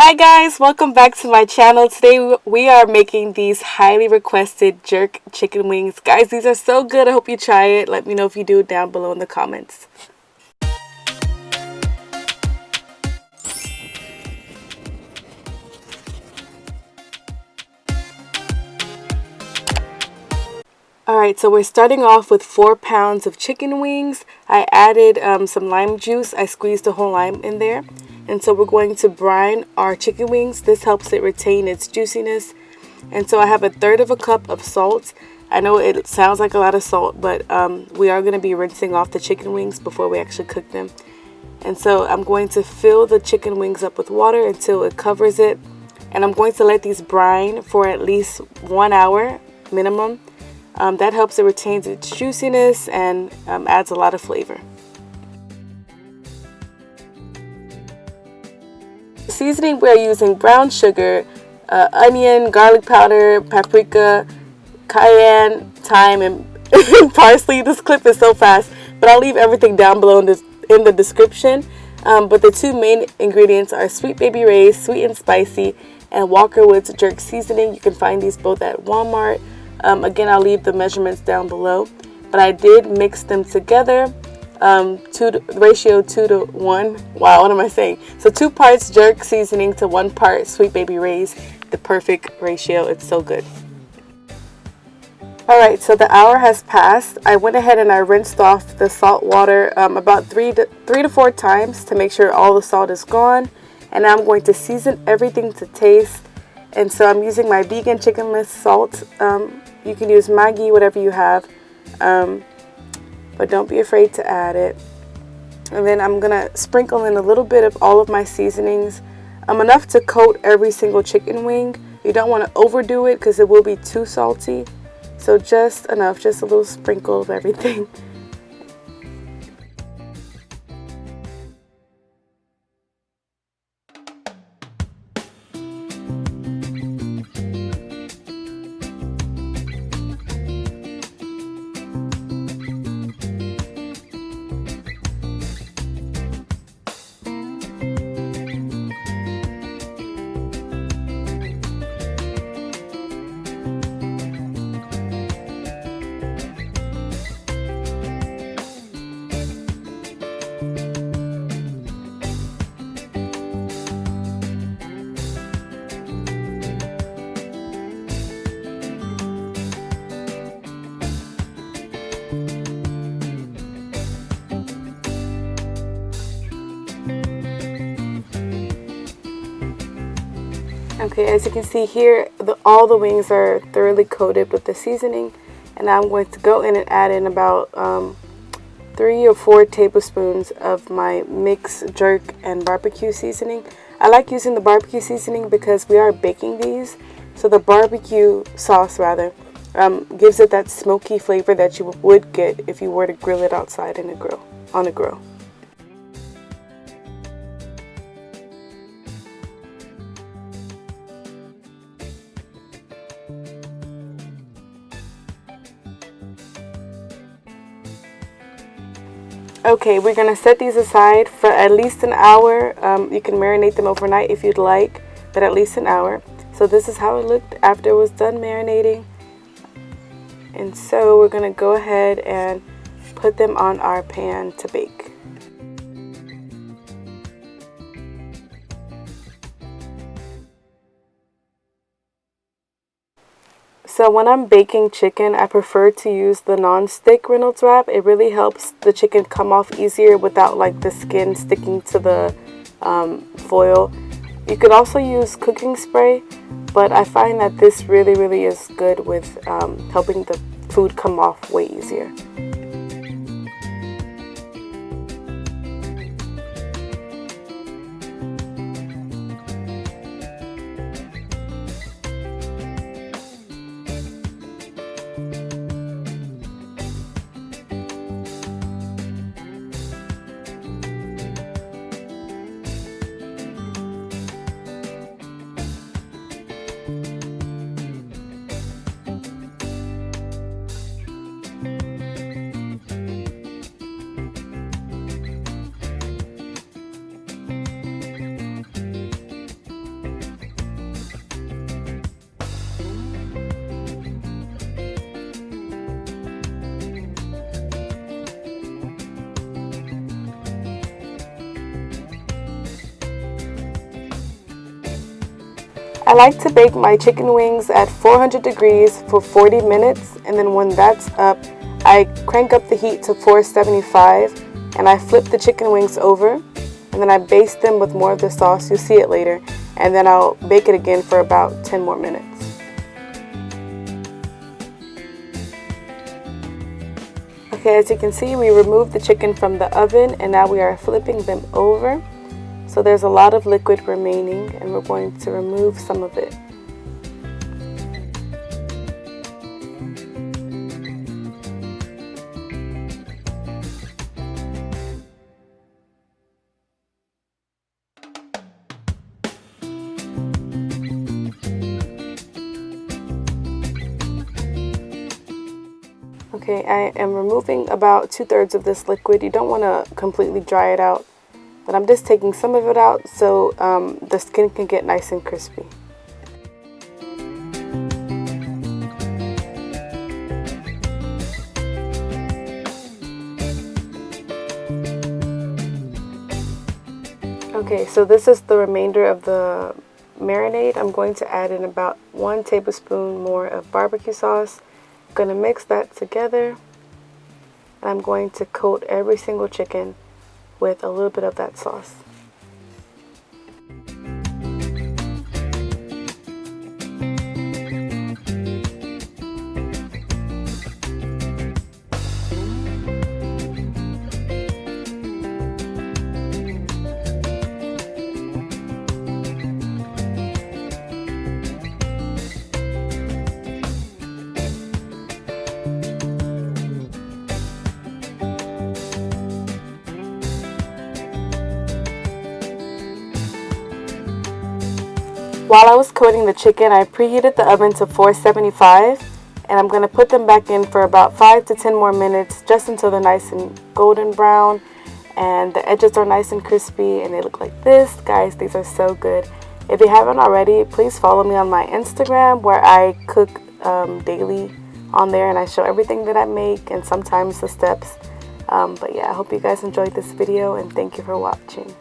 Hi guys, welcome back to my channel. Today we are making these highly requested jerk chicken wings. Guys, these are so good. I hope you try it. Let me know if you do down below in the comments. Alright, so we're starting off with 4 pounds of chicken wings. I added some lime juice. I squeezed the whole lime in there. And so we're going to brine our chicken wings. This helps it retain its juiciness. And so I have 1/3 cup of salt. I know it sounds like a lot of salt, but we are going to be rinsing off the chicken wings before we actually cook them. And so I'm going to fill the chicken wings up with water until it covers it. And I'm going to let these brine for at least 1 hour minimum. That helps it retain its juiciness and adds a lot of flavor. Seasoning, we're using brown sugar, onion, garlic powder, paprika, cayenne, thyme, and parsley. This clip is so fast, but I'll leave everything down below in the description. But the 2 main ingredients are Sweet Baby Ray's Sweet and Spicy and Walkerwoods Jerk Seasoning. You can find these both at Walmart. Again, I'll leave the measurements down below, but I did mix them together. Ratio 2 to 1. Wow, what am I saying? So 2 parts jerk seasoning to 1 part Sweet Baby Ray's. The perfect ratio. It's so good. Alright, so the hour has passed. I went ahead and I rinsed off the salt water about 3 to 4 times to make sure all the salt is gone. And now I'm going to season everything to taste. And so I'm using my vegan chickenless salt. You can use Maggi, whatever you have. But don't be afraid to add it. And then I'm going to sprinkle in a little bit of all of my seasonings. Enough to coat every single chicken wing. You don't want to overdo it because it will be too salty. So just enough, just a little sprinkle of everything. Okay, as you can see here, all the wings are thoroughly coated with the seasoning, and now I'm going to go in and add in about 3 or 4 tablespoons of my mixed jerk and barbecue seasoning. I like using the barbecue seasoning because we are baking these, so the barbecue sauce rather gives it that smoky flavor that you would get if you were to grill it outside on a grill. Okay, we're going to set these aside for at least an hour. You can marinate them overnight if you'd like, but at least an hour. So this is how it looked after it was done marinating. And so we're going to go ahead and put them on our pan to bake. So when I'm baking chicken, I prefer to use the non-stick Reynolds wrap. It really helps the chicken come off easier without like the skin sticking to the foil. You could also use cooking spray, but I find that this really is good with helping the food come off way easier. I like to bake my chicken wings at 400 degrees for 40 minutes, and then when that's up, I crank up the heat to 475, and I flip the chicken wings over, and then I baste them with more of the sauce. You'll see it later, and then I'll bake it again for about 10 more minutes. Okay, as you can see, we removed the chicken from the oven, and now we are flipping them over. So there's a lot of liquid remaining, and we're going to remove some of it. Okay, I am removing about 2/3 of this liquid. You don't want to completely dry it out, but I'm just taking some of it out so the skin can get nice and crispy. Okay, so this is the remainder of the marinade. I'm going to add in about 1 tablespoon more of barbecue sauce. I'm going to mix that together, and I'm going to coat every single chicken with a little bit of that sauce. While I was coating the chicken, I preheated the oven to 475, and I'm going to put them back in for about 5 to 10 more minutes, just until they're nice and golden brown and the edges are nice and crispy and they look like this. Guys, these are so good. If you haven't already, please follow me on my Instagram, where I cook daily on there, and I show everything that I make and sometimes the steps. But yeah, I hope you guys enjoyed this video, and thank you for watching.